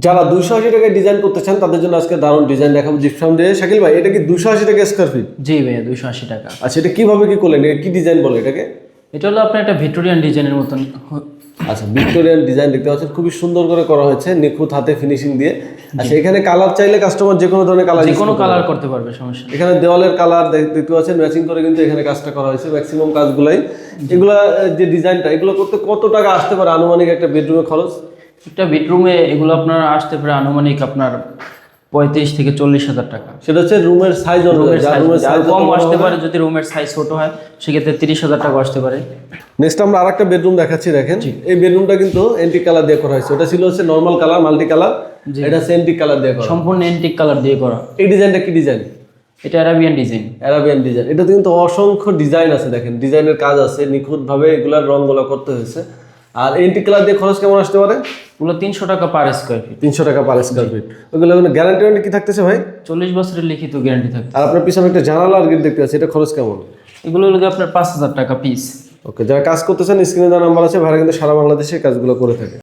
যারা 280 টাকায় ডিজাইন করতে চান তাদের জন্য আজকে দারুণ ডিজাইন দেখাবো জিপসাম দিয়ে। শাকিল ভাই, এটা কি 280 টাকা স্কয়ার ফিট? জি ভাইয়া 280 টাকা। আচ্ছা, এটা কিভাবে কি করলেন? এটা কি ডিজাইন বলে এটাকে? এটা হলো আপনার একটা ভিক্টোরিয়ান ডিজাইনের মতন। আচ্ছা, ভিক্টোরিয়ান ডিজাইন দেখতে পাচ্ছেন, খুবই সুন্দর করে করা হয়েছে, নিখুঁত হাতে ফিনিশিং দিয়ে। আচ্ছা, এখানে কালার চাইলে কাস্টমার যে কোনো ধরনের কালার, যে কোনো কালার করতে পারবে, সমস্যা নেই। এখানে দেওয়ালের কালার দেখতে পাচ্ছেন ম্যাচিং করে কিন্তু এখানে কাজটা করা হয়েছে। ম্যাক্সিমাম কাজগুলাই এগুলা যে ডিজাইনটা, এগুলো করতে কত টাকা আসতে পারে আনুমানিক একটা বেডরুমে খরচ? একটা বেডরুমে এগুলো আপনার আসতে পারে আনুমানিক আপনার 35 থেকে 40 হাজার টাকা। সেটা হচ্ছে রুমের সাইজ অনুযায়ী। রুমের সাইজ কম আসতে পারে, যদি রুমের সাইজ ছোট হয় সেক্ষেত্রে 30 হাজার টাকা আসতে পারে। নেক্সট আমরা আরেকটা বেডরুম দেখাচ্ছি, দেখেন এই বেডরুমটা কিন্তু এন্টিক কালার দিয়ে করা হয়েছে। ওটা ছিল হচ্ছে নরমাল কালার, মাল্টি কালার, এটা হচ্ছে এন্টিক কালার দিয়ে করা, সম্পূর্ণ এন্টিক কালার দিয়ে করা। এই ডিজাইনটা কি ডিজাইন? এটা অ্যারাবিয়ান ডিজাইন। Arabian design. এটাতে কিন্তু অসংখ্য ডিজাইন আছে, দেখেন ডিজাইনের কাজ আছে, নিখুঁতভাবে এগুলার রংগুলো করতে হয়েছে। আর এন্টিক কালার দিয়ে খরচ কেমন আসতে পারে? ওগুলো 300 টাকা পার স্কয়ার ফিট। 300 টাকা পার স্কয়ার ফিট। ওগুলো গ্যারান্টি কি থাকতেছে ভাই? 40 বছরের লিখিত গ্যারান্টি থাকে। আর আপনার পিছনে একটা জানালা আর গেট দেখতে পাচ্ছি, এটা খরচ কেমন? এগুলো হলো আপনার 5000 টাকা পিস। ওকে, যারা কাজ করতেছেন স্ক্রিনে দেওয়া নাম্বার আছে, ভাড়া কিন্তু সারা বাংলাদেশে কাজগুলো করে থাকে।